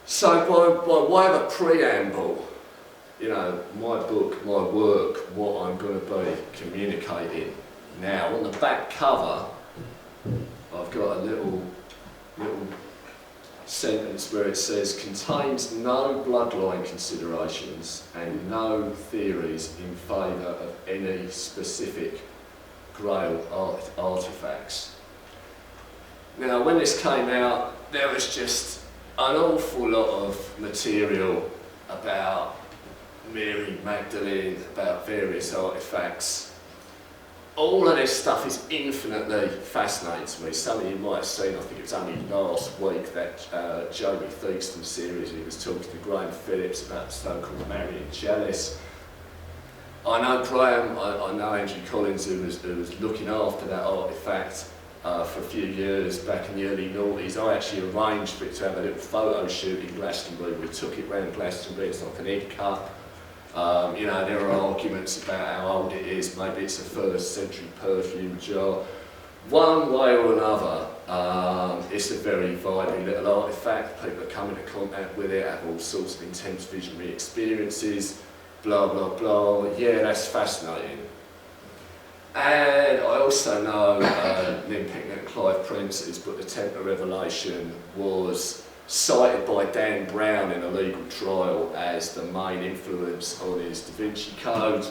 So by way of a preamble, you know, my book, my work, what I'm going to be communicating now. On the back cover, I've got a little sentence where it says, contains no bloodline considerations and no theories in favour of any specific Grail artefacts. Now, when this came out, there was just an awful lot of material about Mary Magdalene, about various artefacts. All of this stuff is infinitely fascinating to me. Some of you might have seen, I think it was only last week, that Jamie Theakston series. He was talking to Graham Phillips about the so-called Marian chalice. I know Graham, I know Andrew Collins, who was looking after that artefact for a few years back in the early noughties. I actually arranged for it to have a little photo shoot in Glastonbury. We took it round Glastonbury. It's like an egg cup. You know, there are arguments about how old it is. Maybe it's a first century perfume jar. One way or another, it's a very vibrant little artefact. People that come into contact with it have all sorts of intense visionary experiences. Blah, blah, blah. Yeah, that's fascinating. And I also know Lynn Picknett and Clive Prince's book, The Templar Revelation, was cited by Dan Brown in a legal trial as the main influence on his Da Vinci Code.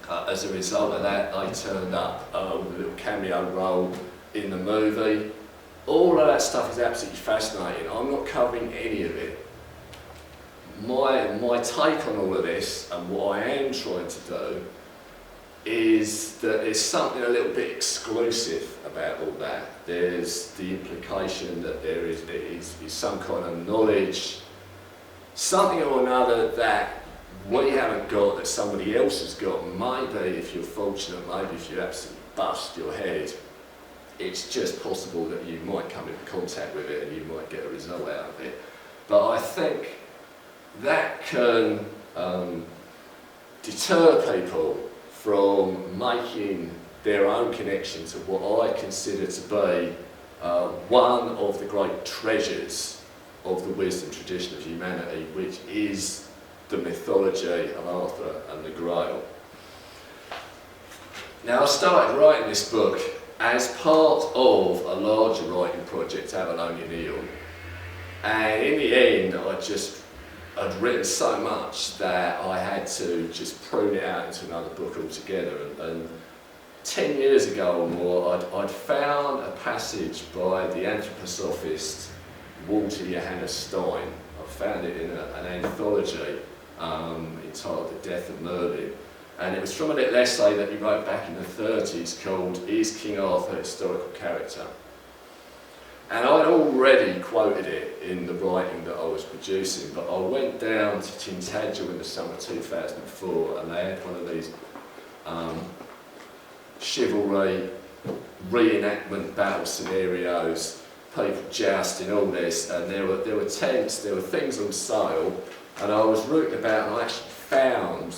As a result of that, they turned up with a little cameo role in the movie. All of that stuff is absolutely fascinating. I'm not covering any of it. My take on all of this, and what I am trying to do, is that there's something a little bit exclusive about all that. There's the implication that there is some kind of knowledge, something or another that we haven't got, that somebody else has got. Maybe, if you're fortunate, maybe if you absolutely bust your head, it's just possible that you might come into contact with it and you might get a result out of it. But I think that can deter people from making their own connection to what I consider to be one of the great treasures of the wisdom tradition of humanity, which is the mythology of Arthur and the Grail. Now, I started writing this book as part of a larger writing project, Avalonian Eel, and in the end I'd written so much that I had to just prune it out into another book altogether. And 10 years ago or more, I'd found a passage by the anthroposophist Walter Johannes Stein. I found it in an anthology entitled The Death of Merlin. And it was from a little essay that he wrote back in the 30s called Is King Arthur a Historical Character? And I'd already quoted it in the writing that I was producing, but I went down to Tintagel in the summer 2004, and they had one of these chivalry reenactment battle scenarios, people jousting, all this, and there were tents, there were things on sale, and I was rooting about and I actually found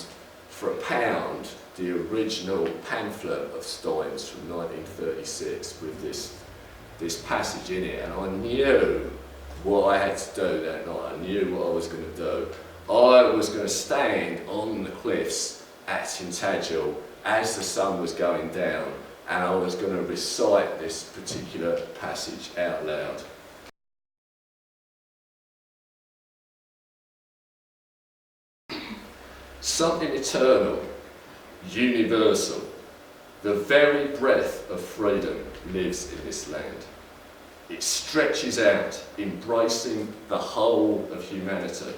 for £1 the original pamphlet of Stein's from 1936 with this passage in it, and I knew what I had to do that night. I knew what I was going to do. I was going to stand on the cliffs at Tintagel as the sun was going down, and I was going to recite this particular passage out loud. Something eternal, universal, the very breath of freedom lives in this land. It stretches out, embracing the whole of humanity.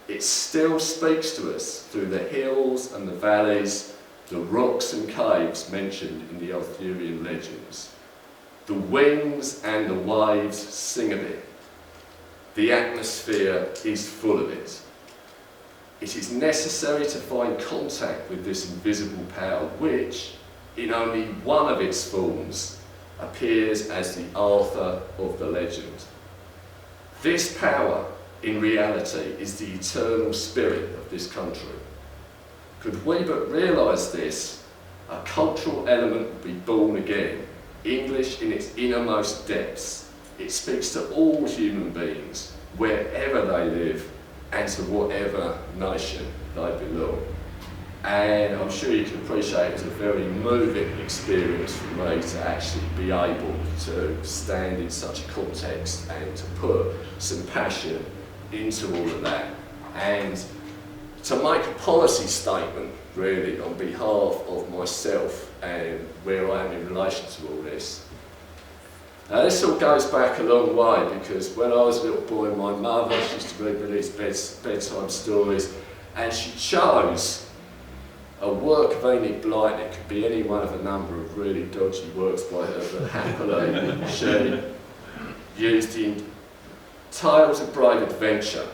It still speaks to us through the hills and the valleys, the rocks and caves mentioned in the Arthurian legends. The winds and the waves sing of it. The atmosphere is full of it. It is necessary to find contact with this invisible power, which, in only one of its forms, appears as the Arthur of the legend. This power, in reality, is the eternal spirit of this country. Could we but realise this, a cultural element would be born again, English in its innermost depths. It speaks to all human beings, wherever they live and to whatever nation they belong. And I'm sure you can appreciate it's a very moving experience for me to actually be able to stand in such a context and to put some passion into all of that, and to make a policy statement really on behalf of myself and where I am in relation to all this. Now this all goes back a long way, because when I was a little boy, my mother used to read me these bedtime stories, and she chose a work of Enid Blyton. It could be any one of a number of really dodgy works by her, but happily she used in Tales of Brave Adventure.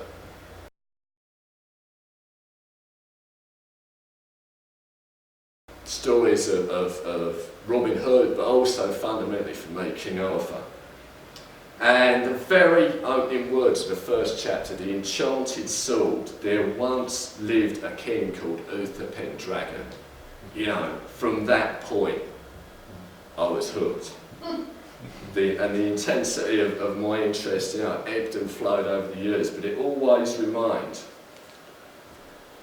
Stories of Robin Hood, but also fundamentally for me, King Arthur. And the very opening words of the first chapter, the enchanted sword, there once lived a king called Uther Pendragon. You know, from that point, I was hooked. And the intensity of my interest, you know, ebbed and flowed over the years, but it always remained.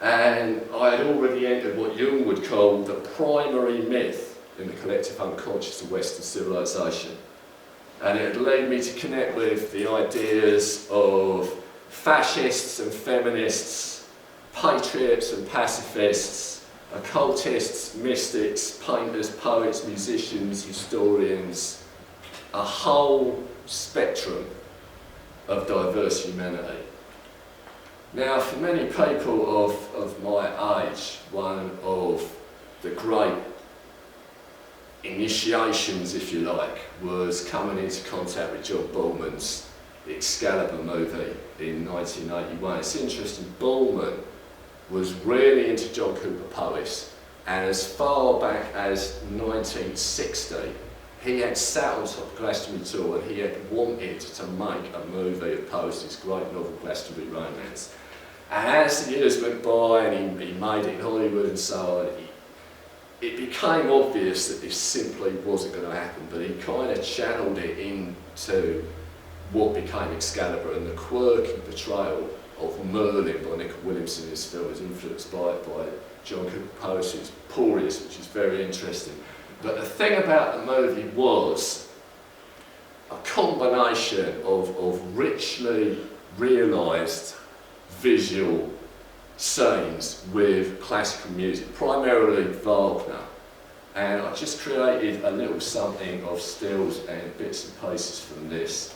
And I had already entered what Jung would call the primary myth in the collective unconscious of Western civilization. And it led me to connect with the ideas of fascists and feminists, patriots and pacifists, occultists, mystics, painters, poets, musicians, historians, a whole spectrum of diverse humanity. Now, for many people of my age, one of the great initiations, if you like, was coming into contact with John Boorman's Excalibur movie in 1981. It's interesting, Boorman was really into John Cooper Powys, and as far back as 1960, he had sat on top of Glastonbury tour and he had wanted to make a movie of Powys' great novel Glastonbury Romance. And as the years went by and he made it in Hollywood and so on, it became obvious that this simply wasn't going to happen, but he kind of channeled it into what became Excalibur, and the quirky portrayal of Merlin by Nick Williamson in this film is influenced by John Cooper Powys' Artorius, which is very interesting. But the thing about the movie was a combination of richly realised visual scenes with classical music, primarily Wagner, and I just created a little something of stills and bits and pieces from this.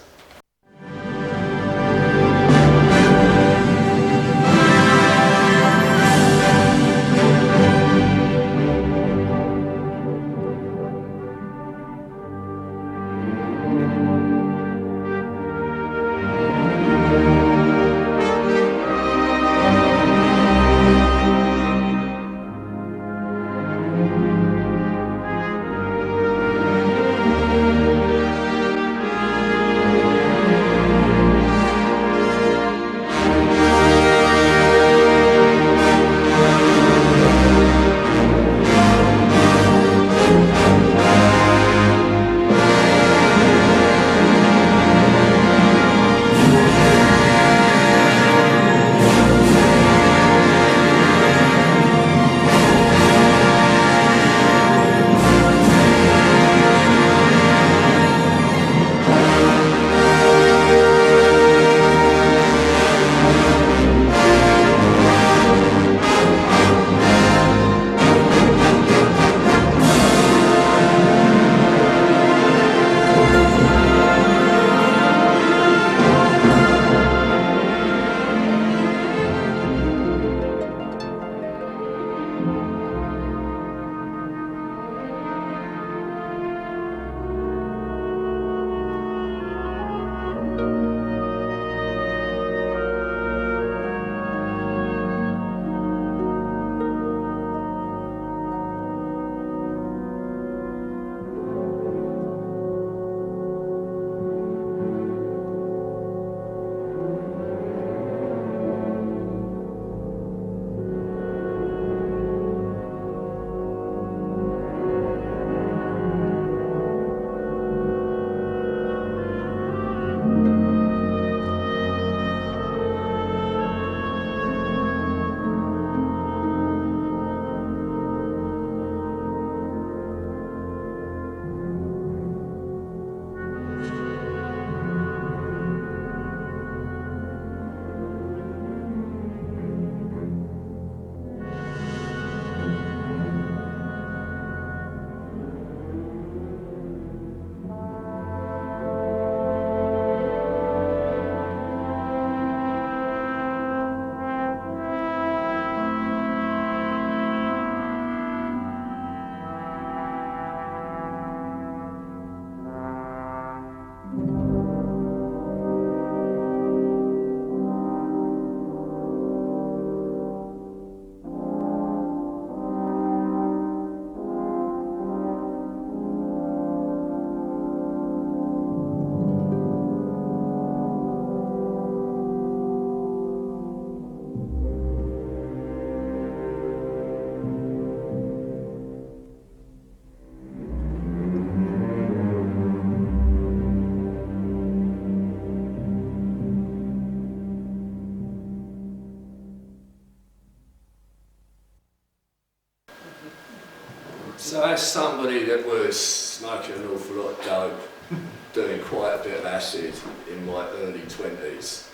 So as somebody that was smoking an awful lot of dope, doing quite a bit of acid in my early 20s,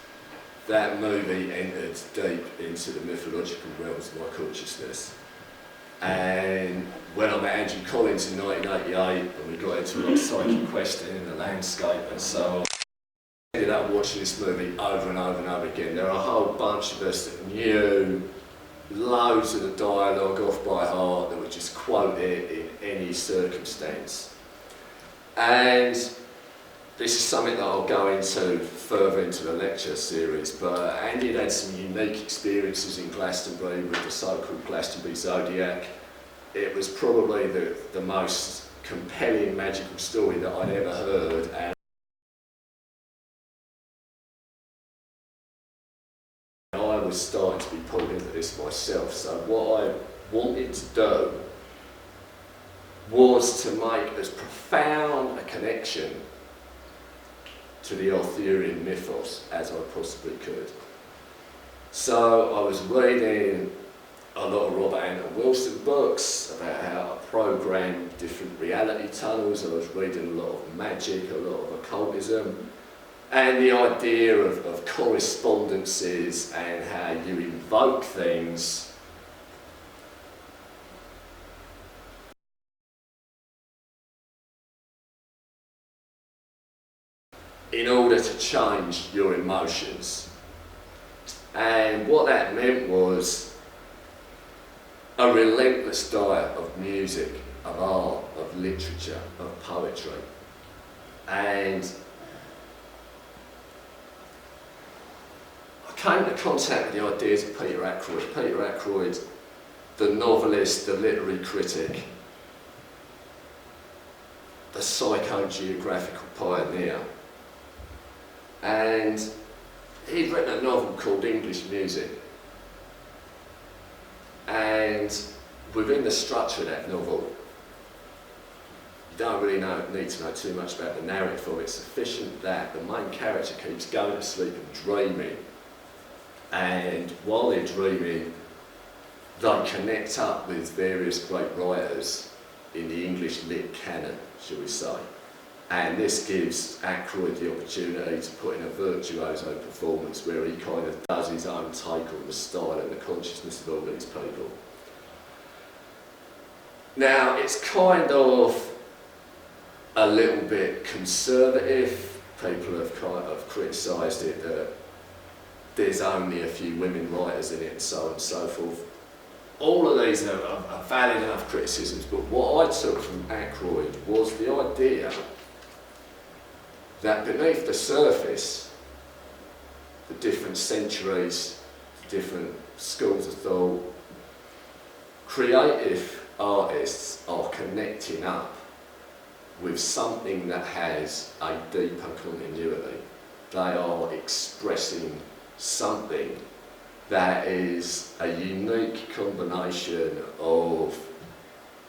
that movie entered deep into the mythological realms of my consciousness. And when I met Andrew Collins in 1988, and we got into like psychic questioning in the landscape and so on, I ended up watching this movie over and over and over again. There are a whole bunch of us that knew loads of the dialogue off by heart, that would just quote it in any circumstance. And this is something that I'll go into further into the lecture series, but Andy had some unique experiences in Glastonbury with the so-called Glastonbury Zodiac. It was probably the most compelling magical story that I'd ever heard, and I was starting to be pulled into this myself. So what I wanted to do was to make as profound a connection to the Arthurian mythos as I possibly could. So I was reading a lot of Robert Anton Wilson books about how to program different reality tunnels. I was reading a lot of magic, a lot of occultism, and the idea of correspondences and how you invoke things in order to change your emotions. And what that meant was a relentless diet of music, of art, of literature, of poetry. And I came into contact with the ideas of Peter Ackroyd. Peter Ackroyd, the novelist, the literary critic, the psychogeographical pioneer. And he'd written a novel called English Music. And within the structure of that novel, you don't really need to know too much about the narrative of it. It's sufficient that the main character keeps going to sleep and dreaming. And while they're dreaming, they connect up with various great writers in the English lit canon, shall we say. And this gives Ackroyd the opportunity to put in a virtuoso performance where he kind of does his own take on the style and the consciousness of all these people. Now, it's kind of a little bit conservative. People have kind of criticised it that there's only a few women writers in it and so on and so forth. All of these are valid enough criticisms, but what I took from Ackroyd was the idea that beneath the surface, the different centuries, different schools of thought, creative artists are connecting up with something that has a deeper continuity. They are expressing something that is a unique combination of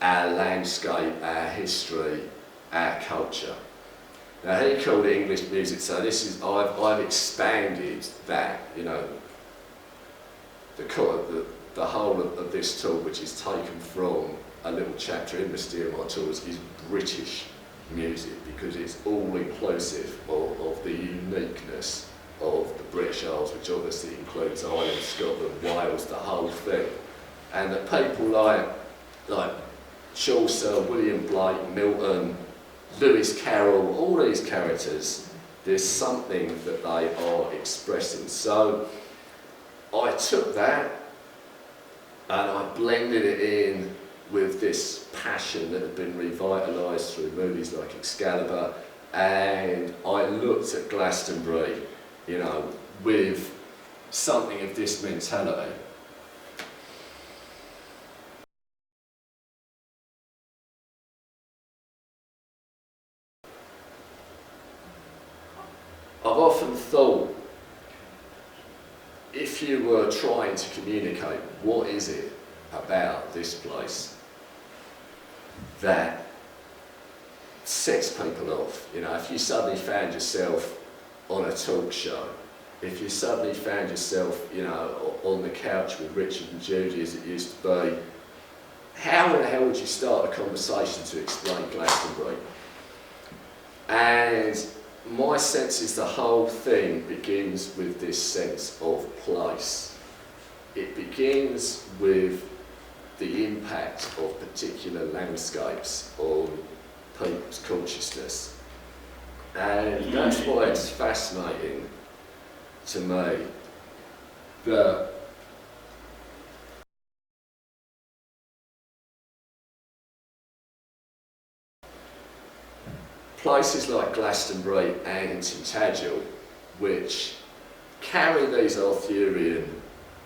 our landscape, our history, our culture. Now he called it English music, so this is I've expanded that, you know, the whole of this talk, which is taken from a little chapter in Mysterium Artorius, is British music, because it's all inclusive of the uniqueness of the British Isles, which obviously includes Ireland, Scotland, Wales, the whole thing. And that people like Chaucer, William Blake, Milton, Lewis Carroll, all these characters, there's something that they are expressing. So I took that and I blended it in with this passion that had been revitalised through movies like Excalibur, and I looked at Glastonbury, you know, with something of this mentality. I've often thought, if you were trying to communicate, what is it about this place that sets people off? You know, if you suddenly found yourself on a talk show, if you suddenly found yourself, you know, on the couch with Richard and Judy as it used to be, how the hell would you start a conversation to explain Glastonbury? And my sense is the whole thing begins with this sense of place. It begins with the impact of particular landscapes on people's consciousness. And that's why it's fascinating to me that places like Glastonbury and Tintagel, which carry these Arthurian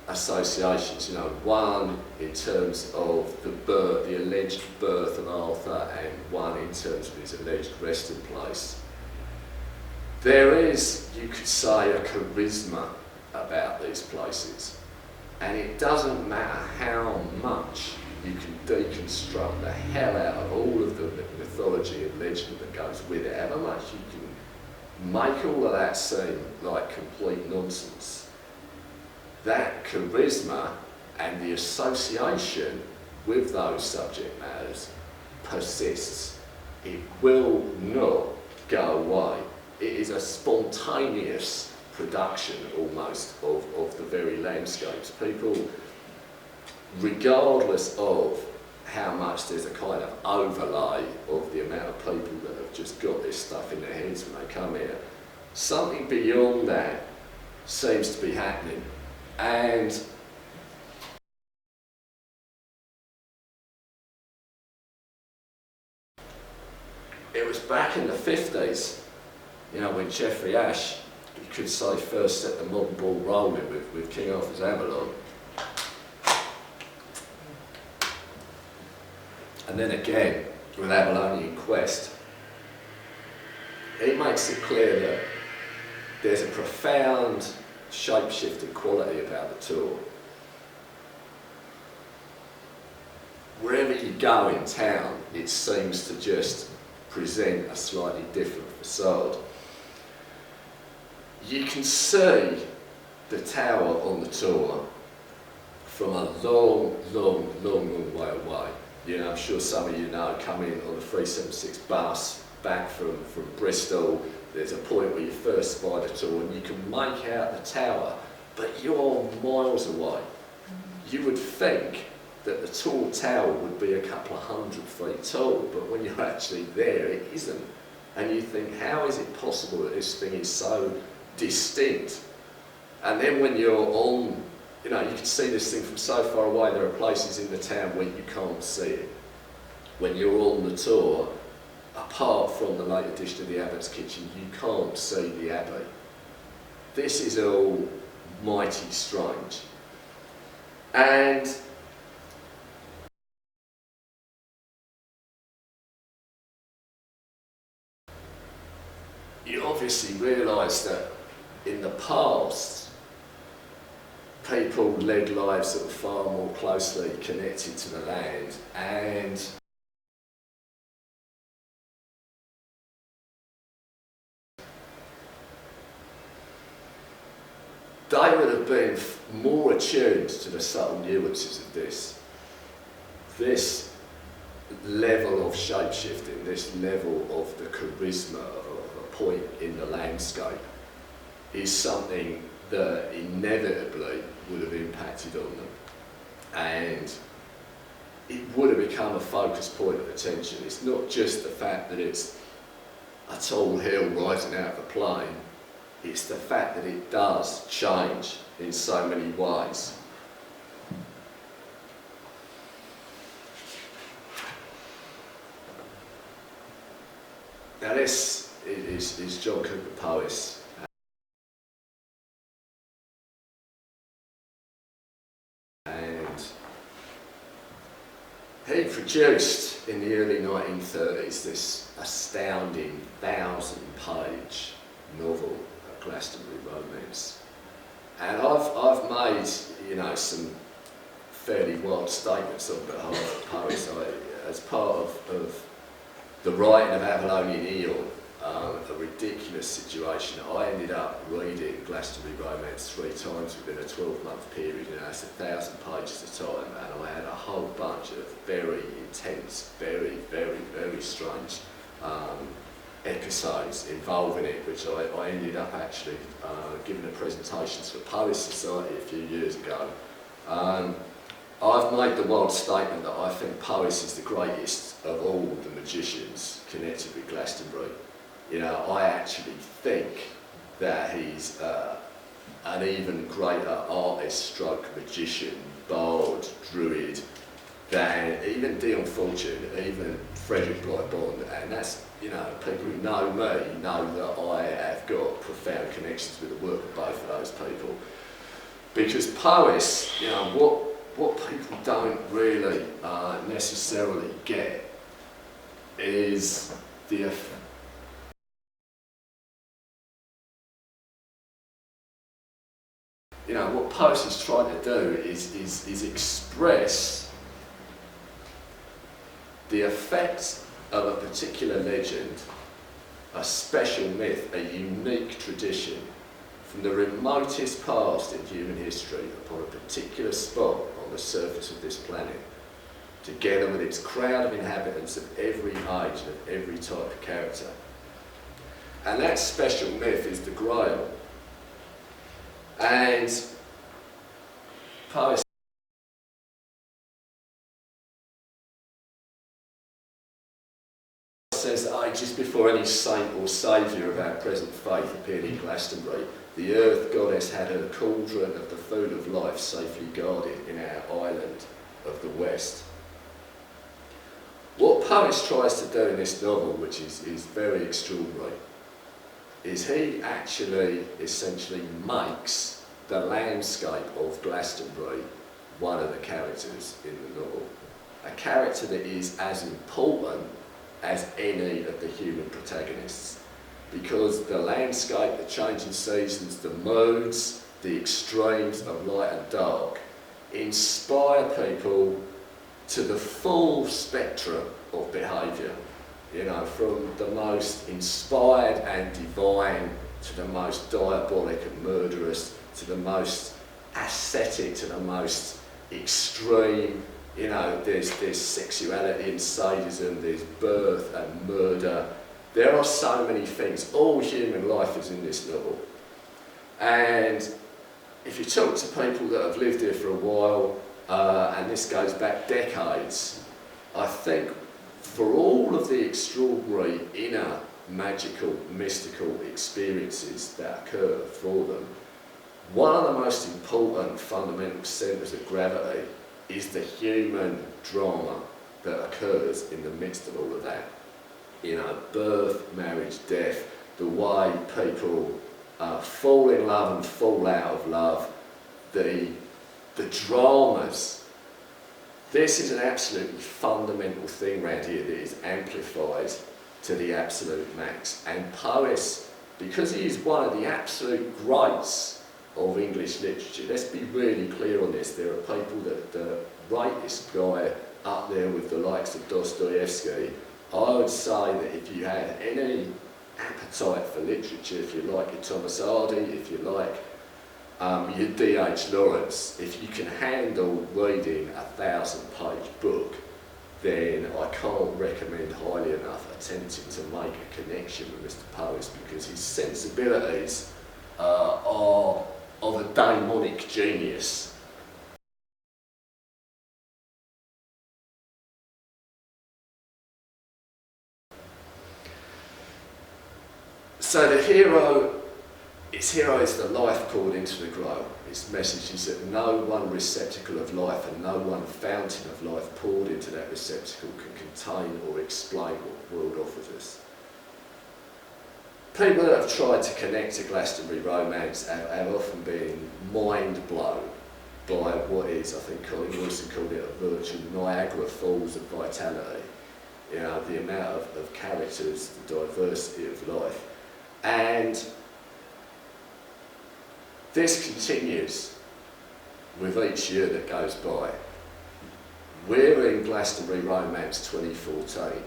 associations, you know, one in terms of the alleged birth of Arthur and one in terms of his alleged resting place. There is, you could say, a charisma about these places, and it doesn't matter how much you can deconstruct the hell out of all of the mythology and legend that goes with it, however much you can make all of that seem like complete nonsense. That charisma and the association with those subject matters persists. It will not go away. It is a spontaneous production almost of the very landscapes. People, regardless of how much there's a kind of overlay of the amount of people that have just got this stuff in their heads when they come here, something beyond that seems to be happening. And it was back in the 50s, you know, when Geoffrey Ashe, you could say, first set the modern ball rolling with King Arthur's Avalon. And then again, with Avalonian Quest, it makes it clear that there's a profound shape-shifting quality about the tour. Wherever you go in town, it seems to just present a slightly different facade. You can see the tower on the tour from a long way away. You know, I'm sure some of you know, coming on the 376 bus back from Bristol, there's a point where you first spy the tour and you can make out the tower, but you're miles away. You would think that the tall tower would be a couple of 100 feet tall, but when you're actually there, it isn't. And you think, how is it possible that this thing is so distinct? And then when you're on, you know, you can see this thing from so far away, there are places in the town where you can't see it. When you're on the tour, apart from the late addition of the Abbot's Kitchen, you can't see the Abbey. This is all mighty strange. And you obviously realise that in the past, people led lives that were far more closely connected to the land, and they would have been more attuned to the subtle nuances of this level of shape-shifting, this level of the charisma of a point in the landscape is something that inevitably would have impacted on them, and it would have become a focus point of attention. It's not just the fact that it's a tall hill rising out of a plain, it's the fact that it does change in so many ways. Now this is John Cooper Powys. And he produced in the early 1930s this astounding 1,000-page novel, A Glastonbury Romance. And I've made, you know, some fairly wild statements on behalf of Powys. As part of the writing of Avalonian Eon, a ridiculous situation. I ended up reading Glastonbury Romance 3 times within a 12-month period. You know, that's 1,000 pages a time, and I had a whole bunch of very intense, very, very, very strange episodes involving it, which I ended up actually giving a presentation to the Powys Society a few years ago. I've made the wild statement that I think Powys is the greatest of all the magicians connected with Glastonbury. You know, I actually think that he's an even greater artist stroke magician, bard, druid, than even Dion Fortune, even Frederick Bligh, and that's, you know, people who know me know that I have got profound connections with the work of both of those people. Because Powys, you know, what people don't really necessarily get is the you know, what Powys is trying to do is express the effects of a particular legend, a special myth, a unique tradition from the remotest past in human history upon a particular spot on the surface of this planet, together with its crowd of inhabitants of every age and of every type of character. And that special myth is the Grail. And Powys says that just before any saint or saviour of our present faith appeared in Glastonbury, the earth goddess had her cauldron of the food of life safely guarded in our island of the west. What Powys tries to do in this novel, which is very extraordinary, is he actually essentially makes the landscape of Glastonbury one of the characters in the novel. A character that is as important as any of the human protagonists. Because the landscape, the changing seasons, the moods, the extremes of light and dark inspire people to the full spectrum of behaviour. You know, from the most inspired and divine to the most diabolic and murderous, to the most ascetic, to the most extreme. You know, there's sexuality and sadism, there's birth and murder. There are so many things. All human life is in this novel. And if you talk to people that have lived here for a while, and this goes back decades, I think for all of the extraordinary inner magical, mystical experiences that occur for them, one of the most important fundamental centres of gravity is the human drama that occurs in the midst of all of that. You know, birth, marriage, death, the way people fall in love and fall out of love, the dramas. This is an absolutely fundamental thing around here that is amplified to the absolute max. And Powys, because he is one of the absolute greats of English literature, let's be really clear on this, there are people that rate this guy up there with the likes of Dostoevsky. I would say that if you had any appetite for literature, if you like your Thomas Hardy, if you like your D.H. Lawrence, if you can handle reading a 1,000-page book, then I can't recommend highly enough attempting to make a connection with Mr. Powys, because his sensibilities are of a daimonic genius. So the hero, his hero is the life poured into the Grail. His message is that no one receptacle of life and no one fountain of life poured into that receptacle can contain or explain what the world offers us. People that have tried to connect to Glastonbury romance have often been mind blown by what is, I think Colin Wilson called it, a virtual Niagara Falls of vitality. You know, the amount of characters, the diversity of life. And this continues with each year that goes by. We're in Glastonbury Romance 2014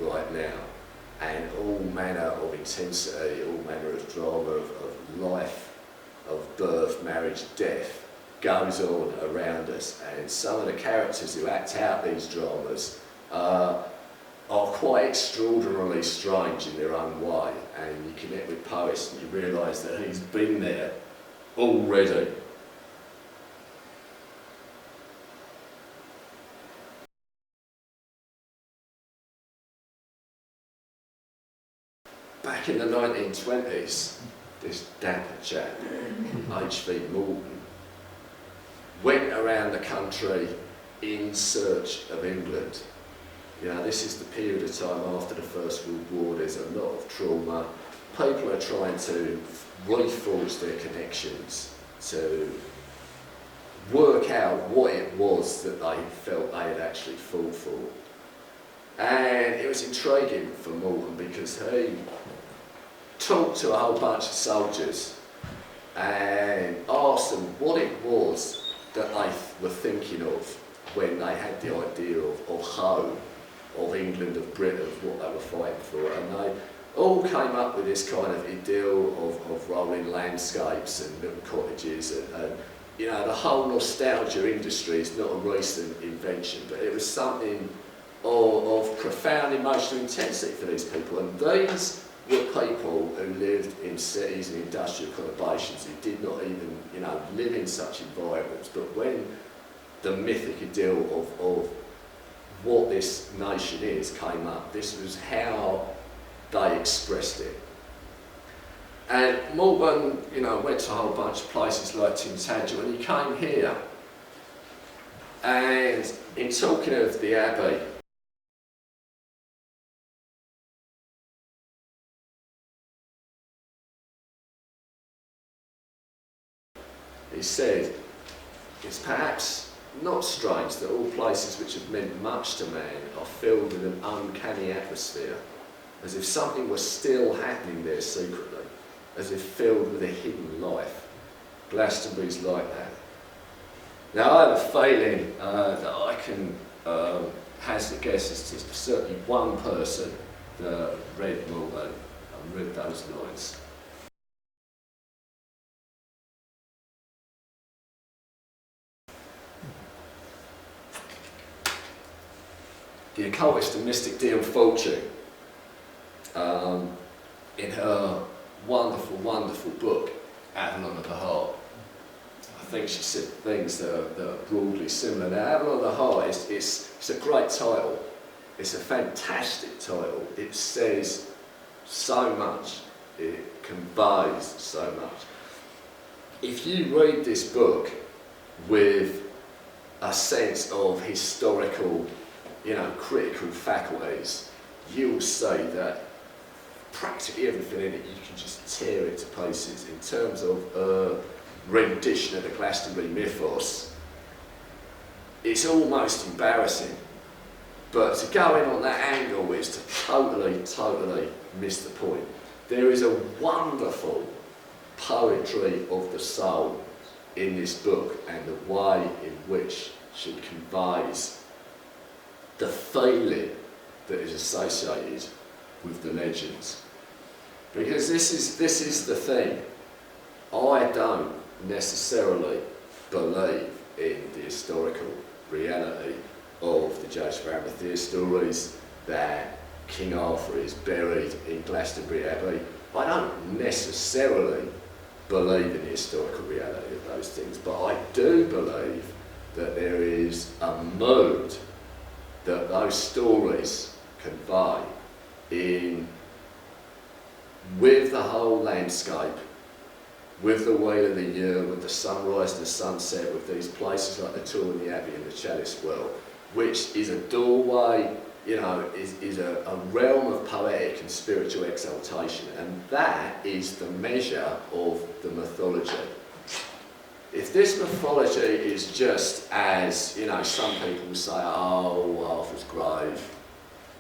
right now. and all manner of intensity, all manner of drama, of life, of birth, marriage, death, goes on around us. And some of the characters who act out these dramas are quite extraordinarily strange in their own way. And you connect with Powys and you realise that he's been there already. Back in the 1920s, this dapper chap, H.V. Morton, went around the country in search of England. You know, this is the period of time after the First World War. There's a lot of trauma. People are trying to reforge their connections, to work out what it was that they felt they had actually fought for. And it was intriguing for Morton because he talked to a whole bunch of soldiers and asked them what it was that they were thinking of when they had the idea of home, of England, of Britain, of what they were fighting for. And they all came up with this kind of idyll of rolling landscapes and little cottages and you know, the whole nostalgia industry is not a recent invention, but it was something of profound emotional intensity for these people. And these were people who lived in cities and industrial conurbations who did not even, you know, live in such environments. But when the mythic idyll of what this nation is came up, this was how they expressed it. And Morton, you know, went to a whole bunch of places like Tintagel, and he came here. And in talking of the Abbey, he said, it's perhaps not strange that all places which have meant much to man are filled with an uncanny atmosphere, as if something was still happening there secretly, as if filled with a hidden life. Glastonbury's like that. Now I have a feeling that I can hazard a guess as to certainly one person that read Morton and read those lines. The occultist and mystic Dion Fortune, in her wonderful, wonderful book, Avalon of the Heart, I think she said things that are broadly similar. Now, Avalon of the Heart, it's a great title. It's a fantastic title. It says so much. It conveys so much. If you read this book with a sense of historical, you know, critical faculties, you'll see that practically everything in it you can just tear it to pieces. In terms of rendition of the Glastonbury mythos, it's almost embarrassing. But to go in on that angle is to totally miss the point. There is a wonderful poetry of the soul in this book, and the way in which she conveys the feeling that is associated with the legends. Because this is the thing. I don't necessarily believe in the historical reality of the Judge of Arimathea stories, that King Arthur is buried in Glastonbury Abbey. I don't necessarily believe in the historical reality of those things, but I do believe that there is a mood that those stories convey with the whole landscape, with the wheel of the year, with the sunrise and the sunset, with these places like the Tour and the Abbey and the Chalice Well, which is a doorway, you know, is a realm of poetic and spiritual exaltation, and that is the measure of the mythology. If this mythology is just as, you know, some people say, oh, Arthur's grave,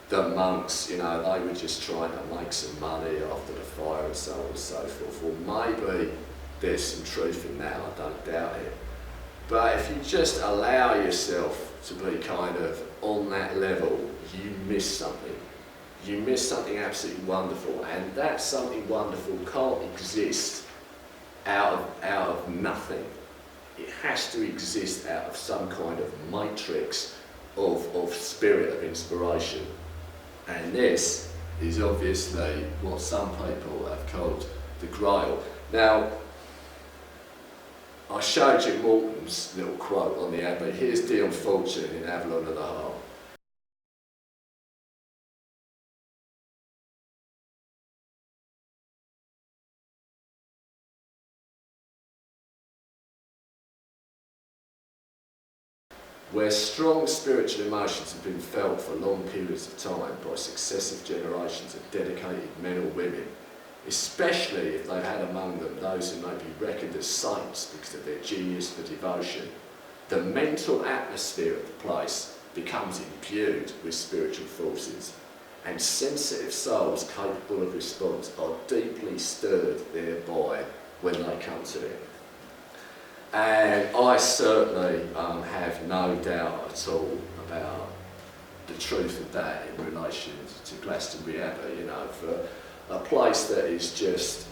the monks, you know, they were just trying to make some money after the fire and so on and so forth. Well, maybe there's some truth in that, I don't doubt it. But if you just allow yourself to be kind of on that level, you miss something. you miss something absolutely wonderful, and that something wonderful can't exist out of nothing. It has to exist out of some kind of matrix of spirit of inspiration. And this is obviously what some people have called the Grail. Now, I showed you Morton's little quote on the Abbey. Here's Dion Fortune in Avalon of the Heart. Where strong spiritual emotions have been felt for long periods of time by successive generations of dedicated men or women, especially if they've had among them those who may be reckoned as saints because of their genius for devotion, the mental atmosphere of the place becomes imbued with spiritual forces, and sensitive souls capable of response are deeply stirred thereby when they come to it. And I certainly have no doubt at all about the truth of that in relation to Glastonbury Abbey. You know, for a place that is just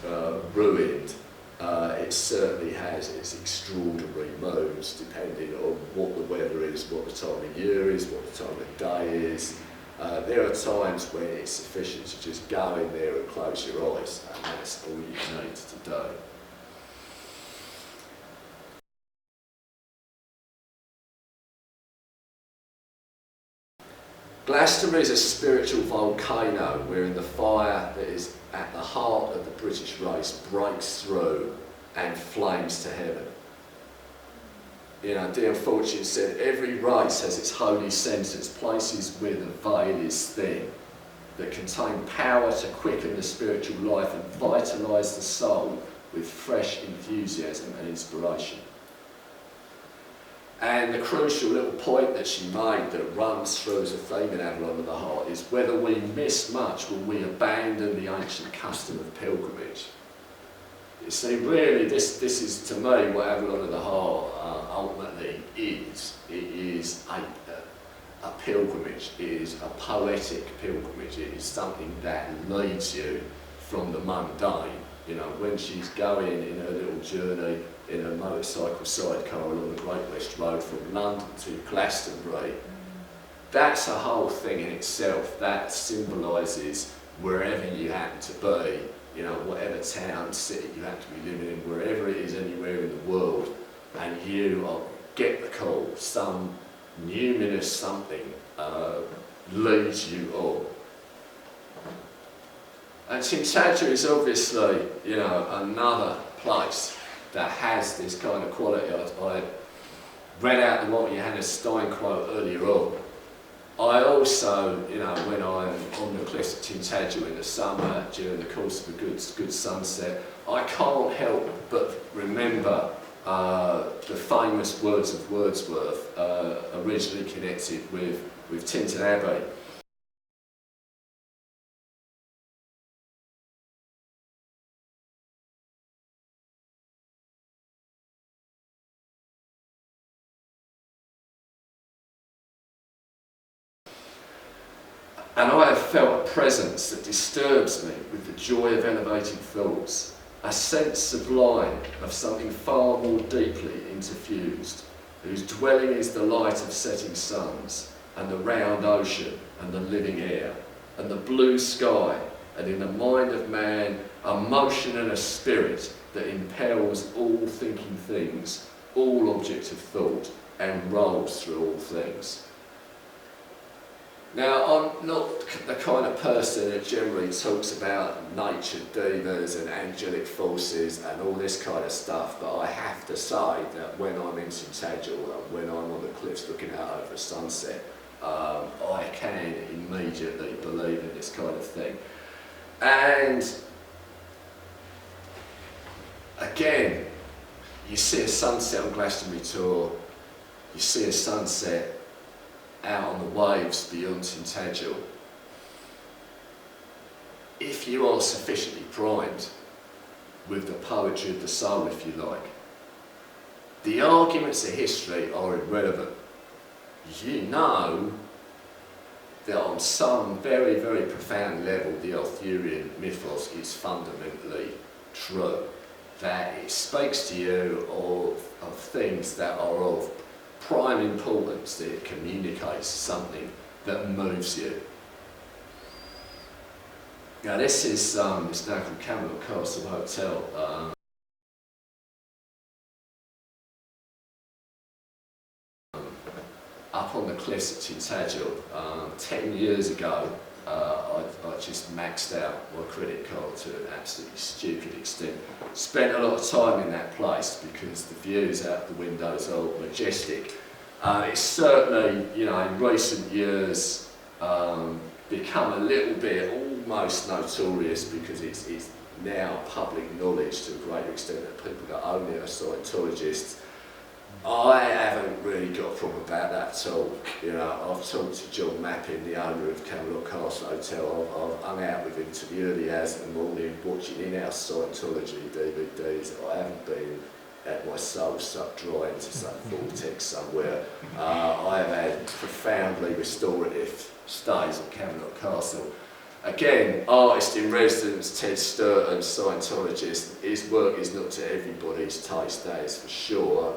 ruined, it certainly has its extraordinary moods depending on what the weather is, what the time of year is, what the time of day is. There are times when it's sufficient to just go in there and close your eyes, and that's all you need to do. Glastonbury is a spiritual volcano wherein the fire that is at the heart of the British race breaks through and flames to heaven. You know, Dion Fortune said, every race has its holy centres, places where the veil is thin, that contain power to quicken the spiritual life and vitalise the soul with fresh enthusiasm and inspiration. And the crucial little point that she made that runs through as a theme in Avalon of the Heart is whether we miss much when we abandon the ancient custom of pilgrimage. You see, really, this is to me what Avalon of the Heart ultimately is. It is a pilgrimage. It is a poetic pilgrimage. It is something that leads you from the mundane. You know, when she's going in her little journey in a motorcycle sidecar along the Great West Road from London to Glastonbury, that's a whole thing in itself. That symbolises wherever you happen to be, you know, whatever town, city you happen to be living in, wherever it is anywhere in the world, and you get the call, some numinous something leads you on. And Tintagel is obviously, you know, another place that has this kind of quality. I read out the Walter Johannes Stein quote earlier on. I also, you know, when I'm on the cliffs of Tintagel in the summer during the course of a good sunset, I can't help but remember the famous words of Wordsworth, originally connected with Tintagel Abbey. And I have felt a presence that disturbs me with the joy of elevated thoughts, a sense sublime of something far more deeply interfused, whose dwelling is the light of setting suns, and the round ocean, and the living air, and the blue sky, and in the mind of man a motion and a spirit that impels all thinking things, all objects of thought, and rolls through all things. Now, I'm not the kind of person that generally talks about nature divas and angelic forces and all this kind of stuff, but I have to say that when I'm in Tintagel and when I'm on the cliffs looking out over a sunset, I can immediately believe in this kind of thing. And again, you see a sunset on Glastonbury Tor, you see a sunset out on the waves beyond Tintagel. If you are sufficiently primed with the poetry of the soul, if you like, the arguments of history are irrelevant. You know that on some very, very profound level the Arthurian mythos is fundamentally true. That it speaks to you of things that are of prime importance, that it communicates something that moves you. Now this is it's now called Camelot Castle Hotel. Up on the cliffs at Tintagel. 10 years ago, I just maxed out my credit card to an absolutely stupid extent. Spent a lot of time in that place because the views out the windows are majestic. It's certainly, you know, in recent years become a little bit almost notorious because it's now public knowledge to a greater extent that people that own it are Scientologists. I haven't really got a problem about that at all. You know, I've talked to John Mappin, the owner of Camelot Castle Hotel. I've hung out with him to the early hours of the morning watching in-house Scientology DVDs. I haven't been at my soul sucked dry into some vortex somewhere. I have had profoundly restorative stays at Camelot Castle. Again, artist in residence, Ted Sturton, Scientologist. His work is not to everybody's taste, that is for sure.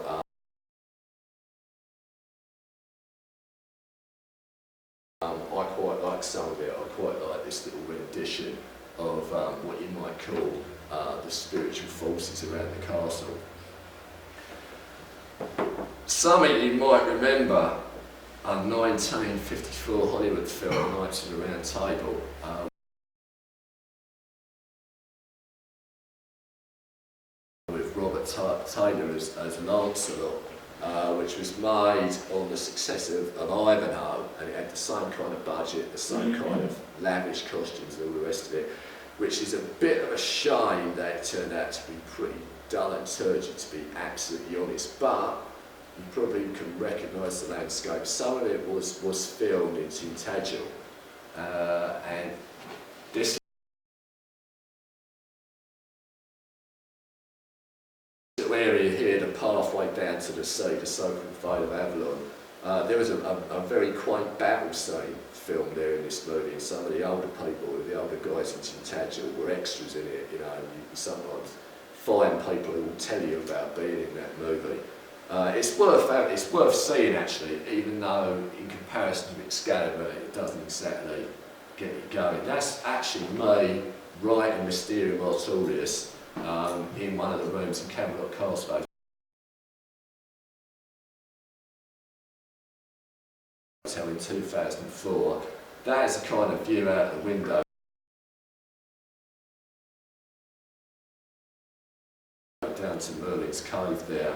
I quite like some of it. I quite like this little rendition of what you might call the spiritual forces around the castle. Some of you might remember a 1954 Hollywood film, Knights of the Round Table, with Robert Taylor as Lancelot. Which was made on the success of Ivanhoe, and it had the same kind of budget, the same kind of lavish costumes and all the rest of it, which is a bit of a shame that it turned out to be pretty dull and turgid, to be absolutely honest, but you probably can recognise the landscape. Some of it was filmed in Tintagel, and this area here, the pathway down to the sea, the so-called Vale of Avalon, there was a very quaint battle scene filmed there in this movie, and some of the older people, the older guys in Tintagel were extras in it, you know, and you can sometimes find people who will tell you about being in that movie. It's worth seeing actually, even though in comparison to Excalibur it doesn't exactly get you going. That's actually me writing Mysterium Artorius in one of the rooms in Camelot Castle Hotel in 2004. That is the kind of view out the window down to Merlin's Cave there.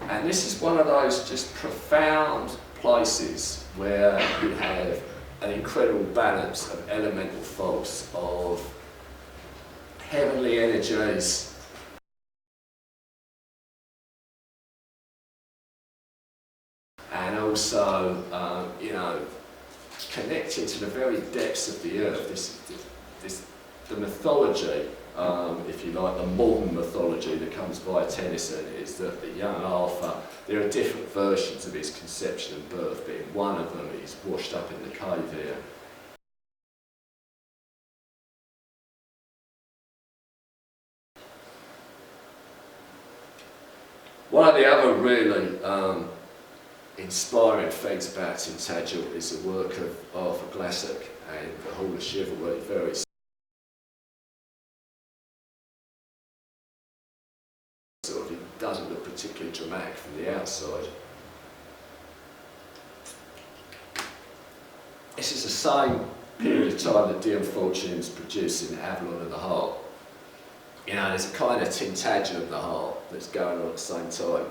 And this is one of those just profound places where you have an incredible balance of elemental force, of heavenly energies, and also, you know, connecting to the very depths of the earth. The mythology, if you like, the modern mythology that comes via Tennyson is that the young Arthur, there are different versions of his conception and birth, but in one of them he's washed up in the cave here. One of the other really inspiring things about Tintagel is the work of Arthur Glastonbury and the Hall of Chivalry. Very sort of, it doesn't look particularly dramatic from the outside. This is the same period of time that Dion Fortune was producing Avalon of the Heart. You know, there's a kind of Tintagel of the heart that's going on at the same time.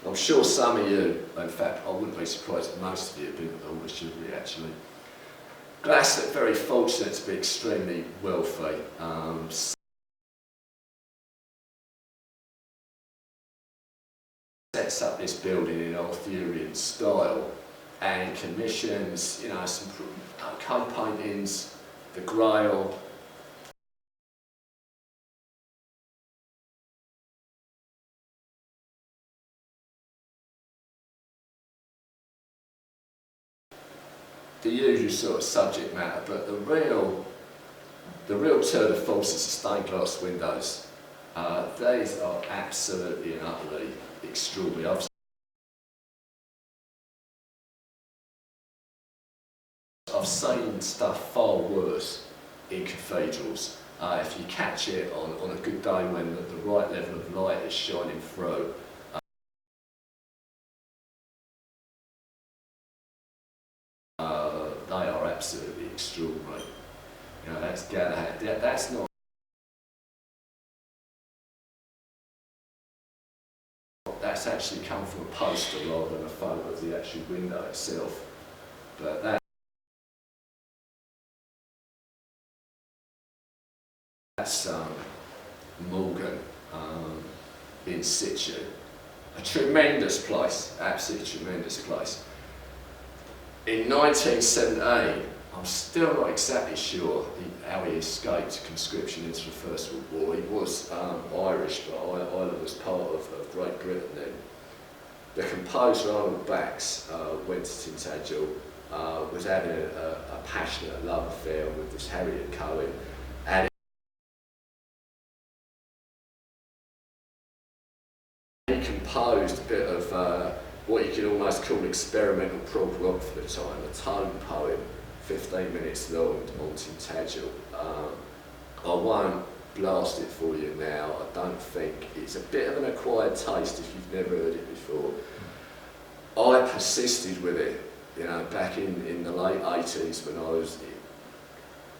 I'm sure some of you, in fact I wouldn't be surprised if most of you have been at the Hall of Chivalry actually. Glastonbury, very fortunate to be extremely wealthy. Sets up this building in Arthurian style and commissions, you know, some code paintings, the Grail. the usual sort of subject matter, but the real tour de force is the stained glass windows. These are absolutely and utterly extraordinary. I've seen stuff far worse in cathedrals. If you catch it on a good day when the right level of light is shining through, they are absolutely extraordinary. You know, that's not. That's actually come from a poster rather than a photo of the actual window itself. But that's Morgan in situ. A tremendous place, absolutely tremendous place. In 1917, I'm still not exactly sure how he escaped conscription into the First World War. He was Irish, but Ireland was part of Great Britain then. The composer Arnold Bax went to Tintagel, was having a passionate love affair with this Harriet Cohen, and he composed a bit of what you could almost call experimental prog rock for the time, a tone poem, 15 minutes long on Tintagel. I won't blast it for you now. I don't think it's a bit of an acquired taste if you've never heard it before. I persisted with it, you know, back in the late 80s when I was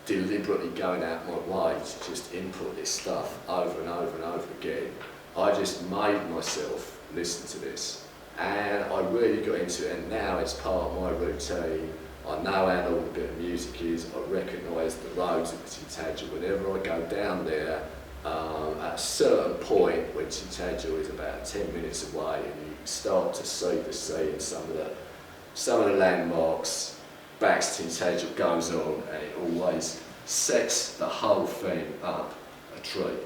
deliberately going out my way to just input this stuff over and over and over again. I just made myself listen to this, and I really got into it, and now it's part of my routine. I know how long a bit of music is, I recognise the roads of Tintagel. Whenever I go down there, at a certain point when Tintagel is about 10 minutes away and you start to see the sea and some of the landmarks, Bax Tintagel goes on, and it always sets the whole thing up a treat.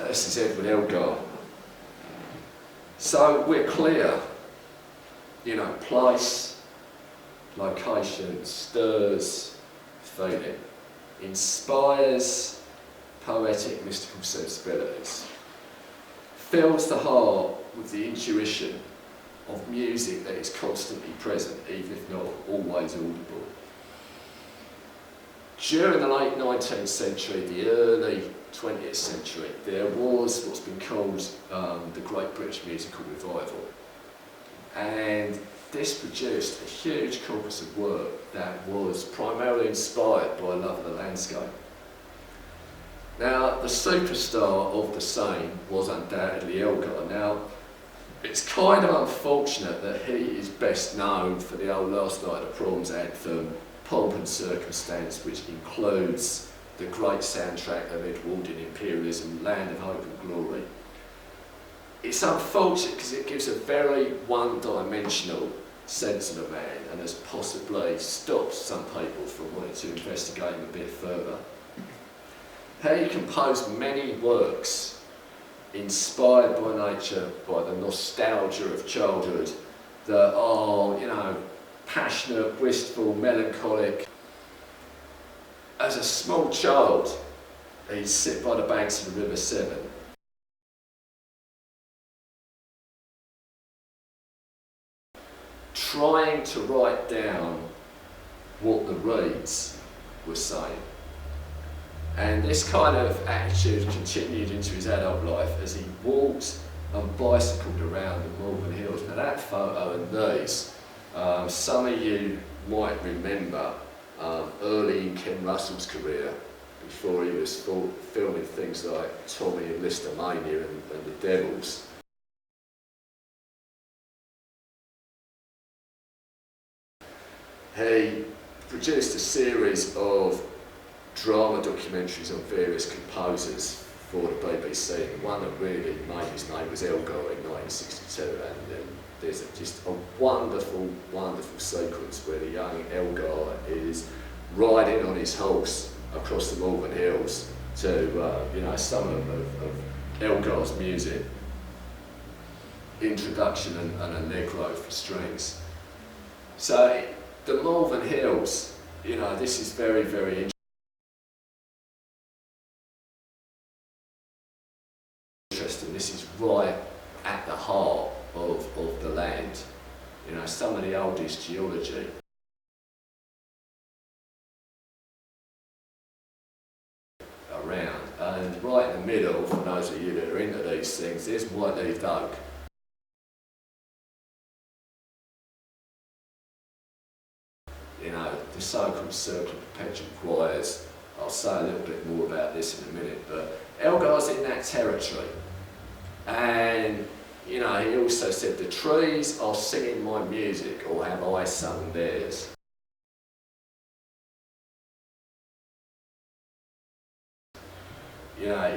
This is Edward Elgar. So we're clear, you know, place, location, stirs, feeling, inspires poetic, mystical sensibilities, fills the heart with the intuition of music that is constantly present, even if not always audible. During the late 19th century, the early 20th century, there was what's been called the Great British Musical Revival. And this produced a huge corpus of work that was primarily inspired by love of the landscape. Now, the superstar of the same was undoubtedly Elgar. Now, it's kind of unfortunate that he is best known for the old Last Night at the Proms anthem, Pomp and Circumstance, which includes the great soundtrack of Edwardian imperialism, Land of Hope and Glory. It's unfortunate because it gives a very one-dimensional sense of a man and has possibly stopped some people from wanting to investigate him a bit further. He composed many works inspired by nature, by the nostalgia of childhood, that are, you know, passionate, wistful, melancholic. As a small child, he'd sit by the banks of the River Severn, trying to write down what the reeds were saying. And this kind of attitude continued into his adult life as he walked and bicycled around the Malvern Hills. Now that photo and these, some of you might remember early in Ken Russell's career, before he was filming things like Tommy and Listermania and the Devils. He produced a series of drama documentaries on various composers for the BBC. One that really made his name was Elgar in 1962, and there's just a wonderful, wonderful sequence where the young Elgar is riding on his horse across the Malvern Hills to some of Elgar's music, introduction and allegro for strings. So the Malvern Hills, this is very, very interesting. This is right at the heart of the land. Some of the oldest geology. Around, and right in the middle, for those of you that are into these things, there's white-leaved oak. The so-called circle of perpetual choirs. I'll say a little bit more about this in a minute, but Elgar's in that territory, and he also said, the trees are singing my music, or have I sung theirs?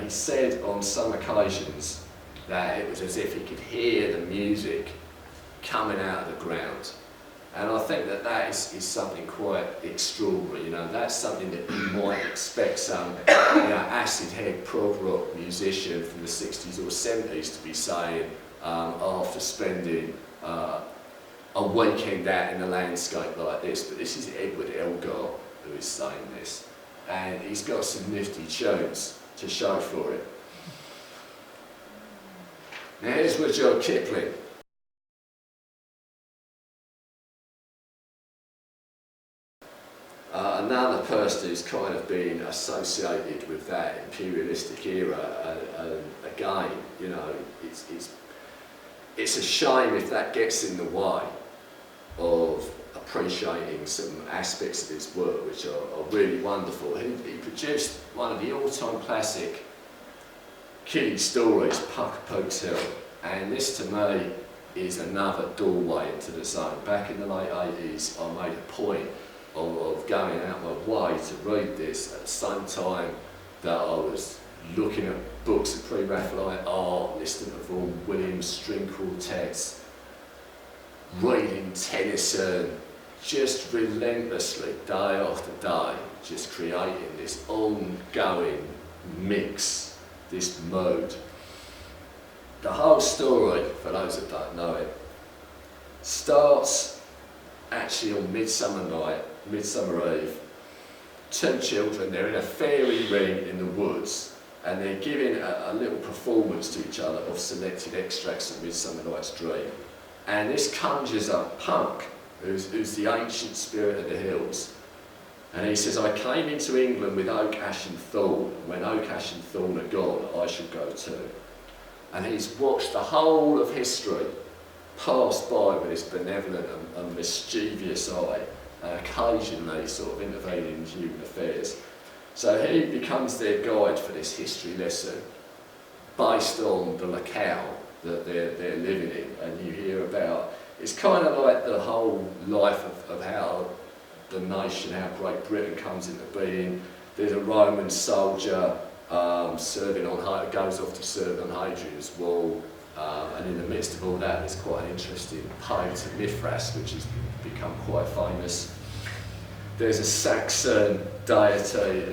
He said on some occasions that it was as if he could hear the music coming out of the ground. And I think that is something quite extraordinary. That's something that you might expect some acid head prog rock musician from the 60s or 70s to be saying after spending a weekend out in a landscape like this. But this is Edward Elgar who is saying this. And he's got some nifty tunes to show for it. Now here's Rudyard Kipling. Another person who's kind of been associated with that imperialistic era, and again, it's a shame if that gets in the way of appreciating some aspects of his work which are really wonderful. He produced one of the all-time classic kiddie stories, Puckpook's Hill, and this to me is another doorway into the zone. Back in the late 80s, I made a point of going out my way to read this at the same time that I was looking at books of pre-Raphaelite art, listening to Vaughan Williams string quartets, reading Tennyson, just relentlessly, day after day, just creating this ongoing mix, this mode. The whole story, for those that don't know it, starts actually on Midsummer Night, Midsummer Eve. Two children, they're in a fairy ring in the woods, and they're giving a little performance to each other of selected extracts of Midsummer Night's Dream. And this conjures up Puck, who's the ancient spirit of the hills. And he says, I came into England with oak, ash and thorn. When oak, ash and thorn are gone, I shall go too. And he's watched the whole of history pass by with this benevolent and mischievous eye, and occasionally sort of intervening in human affairs. So he becomes their guide for this history lesson based on the locale that they're living in. And you hear about, it's kind of like the whole life of how the nation, how Great Britain comes into being. There's a Roman soldier serving on, goes off to serve on Hadrian's Wall, and in the midst of all that there's quite an interesting poem to Mithras which has become quite famous. There's a Saxon deity,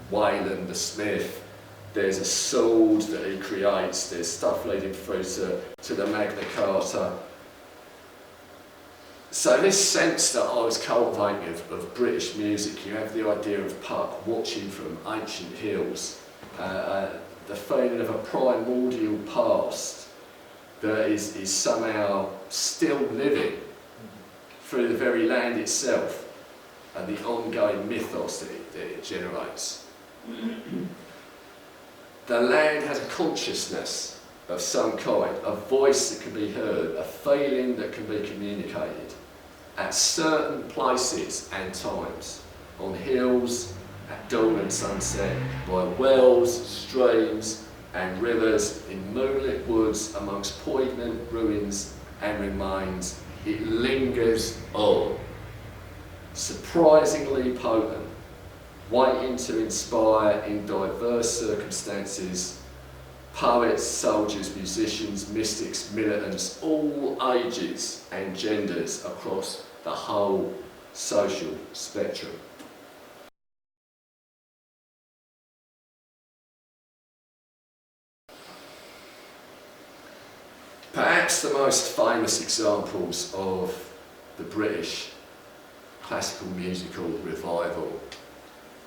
Wayland the Smith. There's a sword that he creates. There's stuff leading through to the Magna Carta. So this sense that I was cultivating of British music, you have the idea of Puck watching from ancient hills, the feeling of a primordial past that is somehow still living through the very land itself, and the ongoing mythos that it generates. The land has a consciousness of some kind, a voice that can be heard, a feeling that can be communicated at certain places and times, on hills, at dawn and sunset, by wells, streams and rivers, in moonlit woods, amongst poignant ruins and remains. It lingers on, surprisingly potent, waiting to inspire in diverse circumstances poets, soldiers, musicians, mystics, militants, all ages and genders across the whole social spectrum. perhaps the most famous examples of the British classical musical revival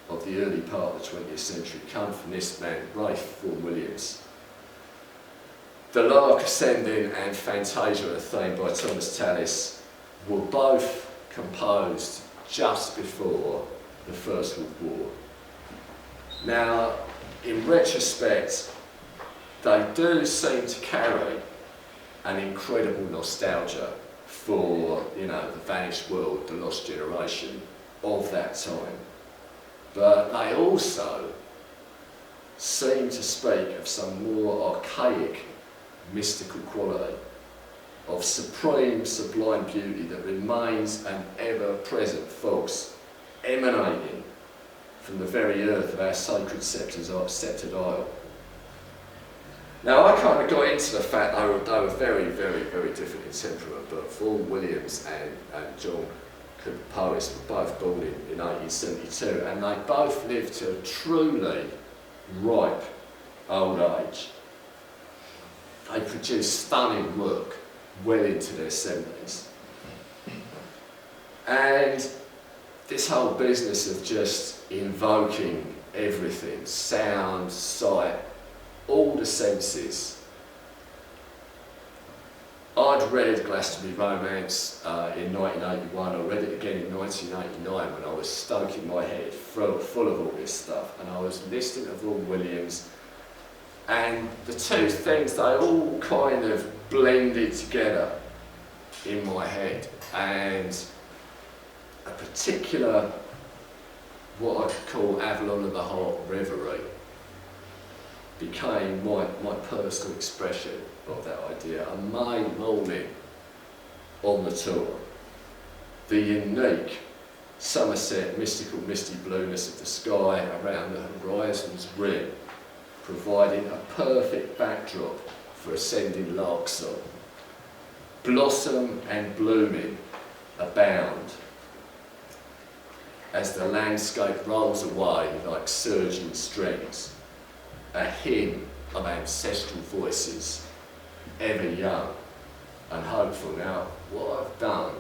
of the early part of the 20th century come from this man, Vaughan Williams. The Lark Ascending and Fantasia, a theme by Tallis, were both composed just before the First World War. Now, in retrospect, they do seem to carry an incredible nostalgia for, you know, the vanished world, the lost generation of that time. But they also seem to speak of some more archaic mystical quality, of supreme, sublime beauty that remains an ever-present force, emanating from the very earth of our sacred sceptred isle. Now, I kind of got into the fact they were very, very, very different in temperament, but Vaughan Williams and John Powys were both born in 1872, and they both lived to a truly ripe old age. They produced stunning work well into their 70s. And this whole business of just invoking everything, sound, sight, all the senses. I'd read Glastonbury Romance in 1981, I read it again in 1989 when I was stoking my head full of all this stuff, and I was listening to Vaughan Williams, and the two things, they all kind of blended together in my head, and a particular, what I could call Avalon of the Heart reverie, became my personal expression of that idea. A May morning on the tour, the unique Somerset mystical misty blueness of the sky around the horizon's rim, providing a perfect backdrop for ascending lark song. Blossom and blooming abound as the landscape rolls away like surging strings, a hymn of ancestral voices, ever young and hopeful. Now, what I've done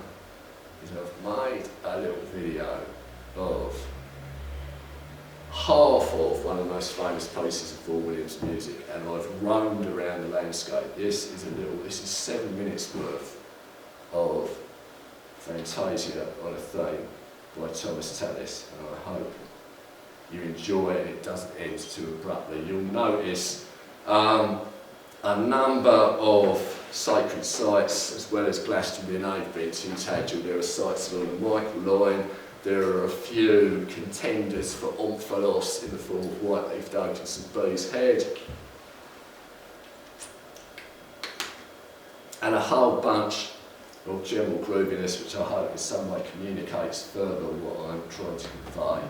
is I've made a little video of half of one of the most famous pieces of Vaughan Williams music, and I've roamed around the landscape. This is 7 minutes worth of Fantasia on a theme by Tallis, and I hope you enjoy it and it doesn't end too abruptly. You'll notice a number of sacred sites, as well as Glastonbury and Aveby and Tintagel. There are sites along the Michael line. There are a few contenders for omphalos in the form of white-leafed oak and St Bees Head, and a whole bunch of general grooviness, which I hope in some way communicates further what I'm trying to convey.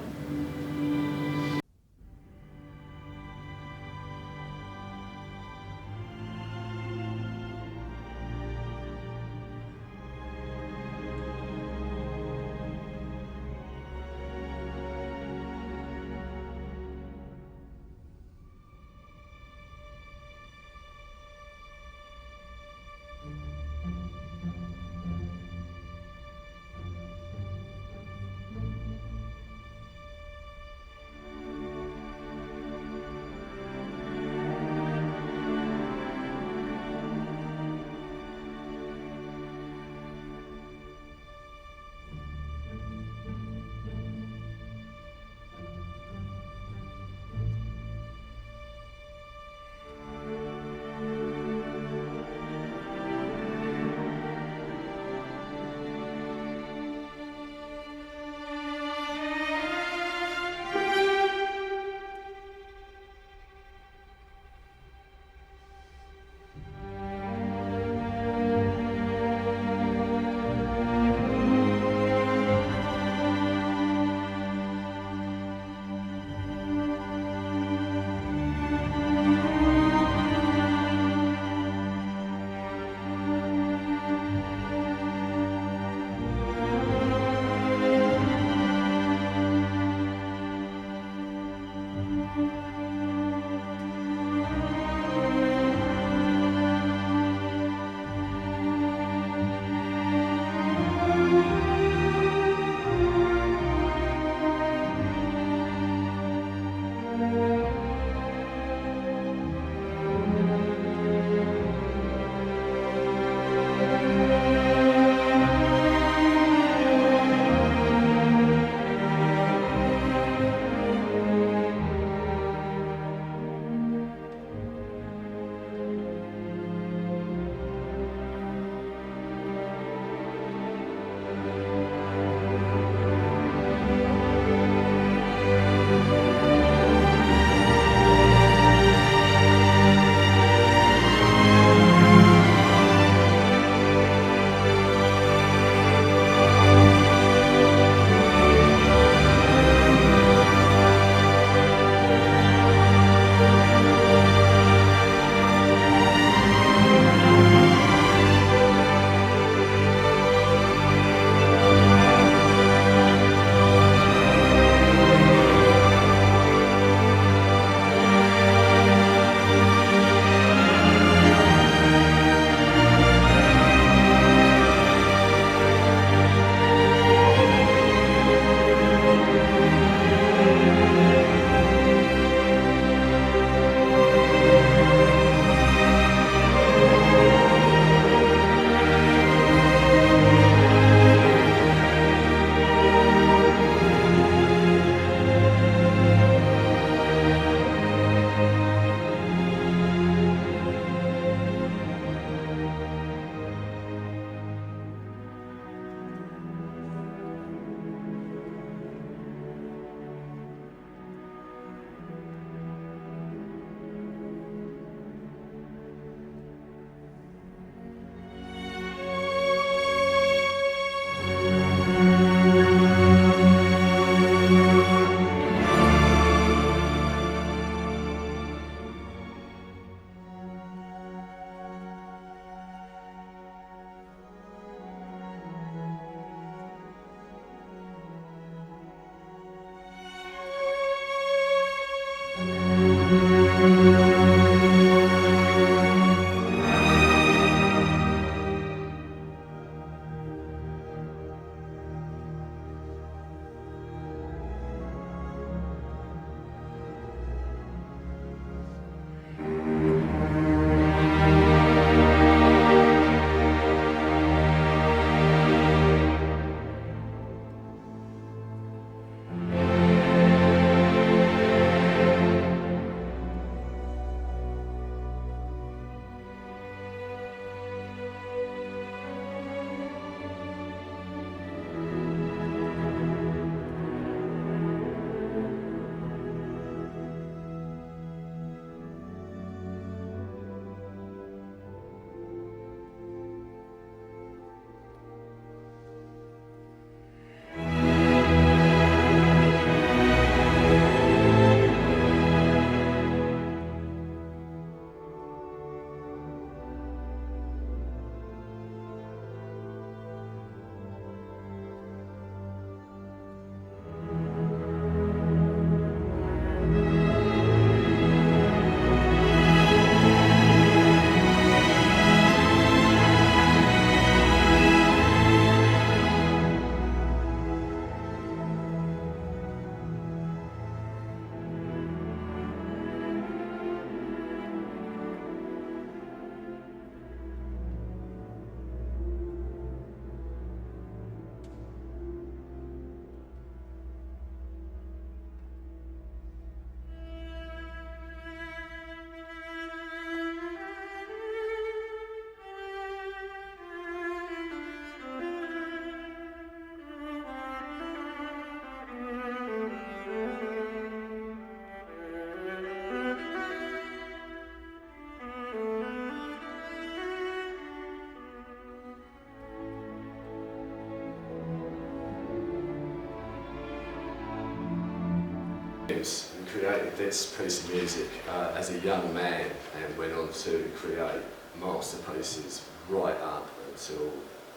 And created this piece of music as a young man and went on to create masterpieces right up until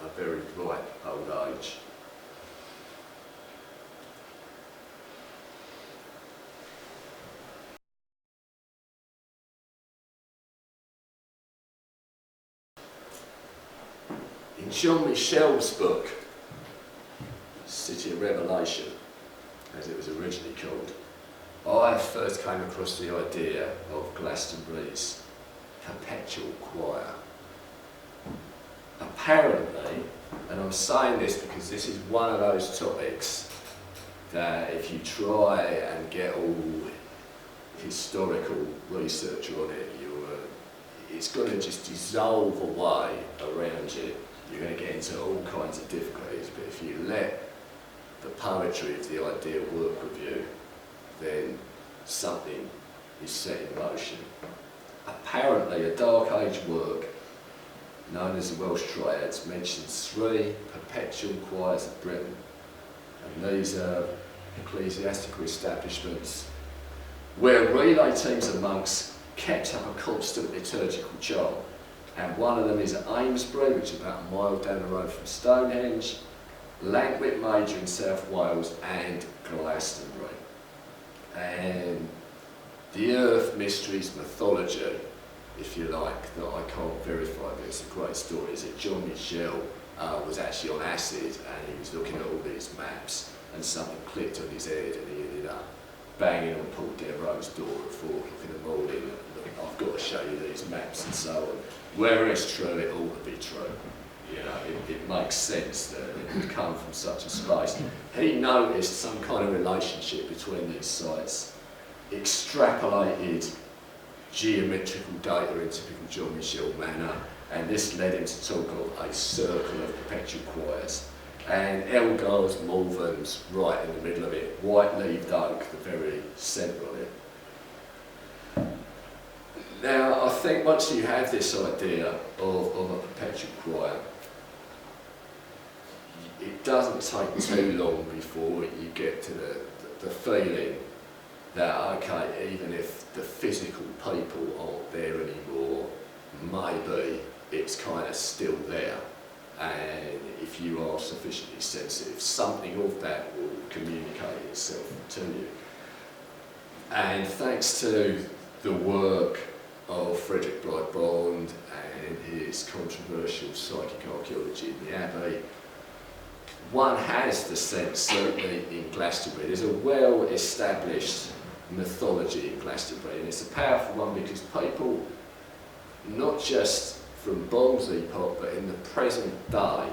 a very ripe old age. In Jean-Michel's book, City of Revelation, as it was originally called, I first came across the idea of Glastonbury's Perpetual choir. Apparently, and I'm saying this because this is one of those topics that if you try and get all historical research on it, it's going to just dissolve away around you. You're going to get into all kinds of difficulties, but if you let the poetry of the idea work with you, then something is set in motion. Apparently, a Dark Age work known as the Welsh Triads mentions 3 perpetual choirs of Britain, and these are ecclesiastical establishments where relay teams of monks kept up a constant liturgical chant, and one of them is at Amesbury, which is about a mile down the road from Stonehenge, Llangwit Major in South Wales, and Glastonbury. And the Earth Mysteries Mythology, if you like, that I can't verify, but it's a great story, is that John Michel was actually on acid and he was looking at all these maps and something clicked on his head and he ended up banging on Paul Devereux's door at 4 o'clock in the morning and I've got to show you these maps and so on. Where it's true, it ought to be true. You know, it makes sense that it would come from such a space. He noticed some kind of relationship between these sites, extrapolated geometrical data in typical John Michel manner, and this led him to talk of a circle of perpetual choirs. And Elgar's Malvern's right in the middle of it, white-leaved oak, the very centre of it. Now, I think once you have this idea of a perpetual choir, it doesn't take too long before you get to the feeling that, okay, even if the physical people aren't there anymore, maybe it's kind of still there. And if you are sufficiently sensitive, something of that will communicate itself to you. And thanks to the work of Frederick Bond and his controversial psychic archaeology in the Abbey, one has the sense, certainly in Glastonbury, there's a well-established mythology in Glastonbury, and it's a powerful one because people, not just from Bond's epoch, but in the present day,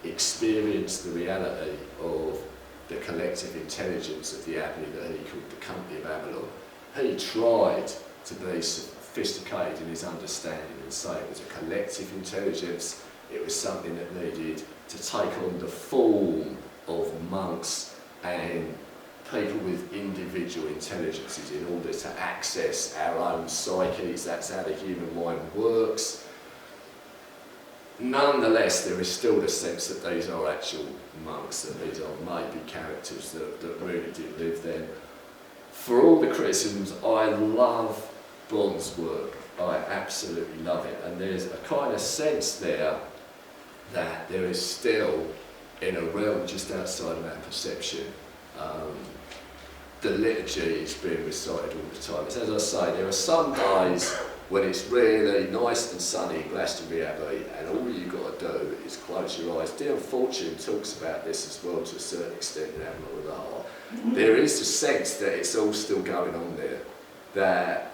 experience the reality of the collective intelligence of the Abbey that he called the Company of Avalon. He tried to be sophisticated in his understanding and say it was a collective intelligence, it was something that needed to take on the form of monks and people with individual intelligences in order to access our own psyches. That's how the human mind works. Nonetheless, there is still the sense that these are actual monks, that these are maybe characters that really did live then. For all the criticisms, I love Bond's work. I absolutely love it. And there's a kind of sense there that there is still, in a realm just outside of our perception, the liturgy is being recited all the time. It's, as I say, there are some days when it's really nice and sunny in Glastonbury Abbey and all you've got to do is close your eyes. Dion Fortune talks about this as well to a certain extent in Avalon with the Heart. There is a sense that it's all still going on there, that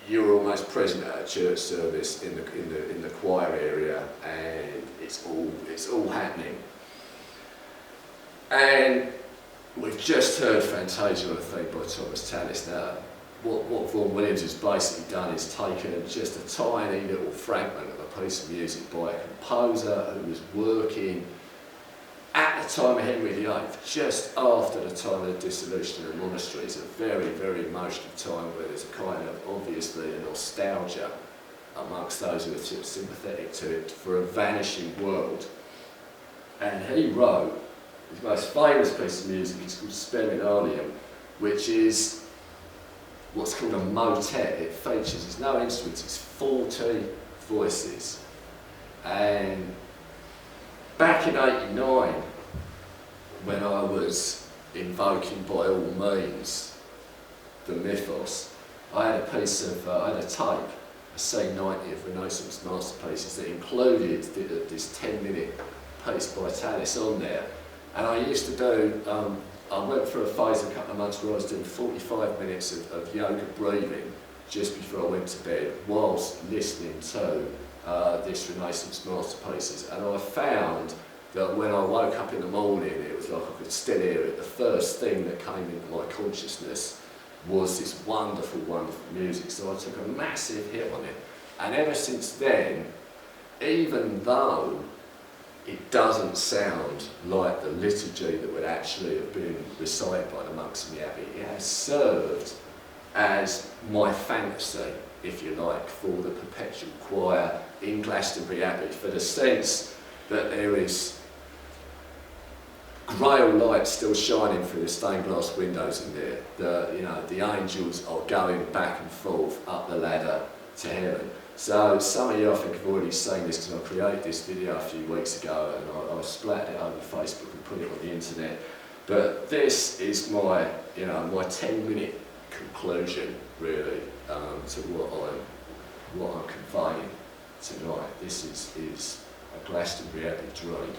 you're almost present at a church service in the choir area and it's all happening. And we've just heard Tintagel, I think, by Thomas Tallis. Now, what Vaughan Williams has basically done is taken just a tiny little fragment of a piece of music by a composer who was working at the time of Henry VIII, just after the time of the dissolution of the monasteries, a very, very emotional time where there's a kind of, obviously, a nostalgia amongst those who are sympathetic to it for a vanishing world. And he wrote his most famous piece of music, is called Speminalium, which is what's called a motet. It features, there's no instruments, it's 40 voices. And back in '89, when I was invoking by all means the mythos, I had a piece of, I had a tape, a C90 of Renaissance masterpieces that included this 10-minute piece by Tallis on there. And I used to do, I went through a phase a couple of months where I was doing 45 minutes of yoga breathing just before I went to bed, whilst listening to this Renaissance masterpieces. And I found that when I woke up in the morning, it was like I could still hear it. The first thing that came into my consciousness was this wonderful, wonderful music. So I took a massive hit on it. And ever since then, even though it doesn't sound like the liturgy that would actually have been recited by the monks in the Abbey, it has served as my fantasy, if you like, for the Perpetual choir in Glastonbury Abbey, for the sense that there is grail light still shining through the stained glass windows in there. The angels are going back and forth up the ladder to heaven. So some of you, I think, have already seen this because I created this video a few weeks ago and I splattered it over Facebook and put it on the internet. But this is my 10-minute conclusion, really, to what I'm conveying tonight. This is a Glastonbury Abbey dream.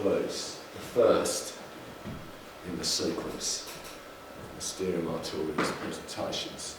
piece, the first in the sequence of Mysterium Artorius presentations,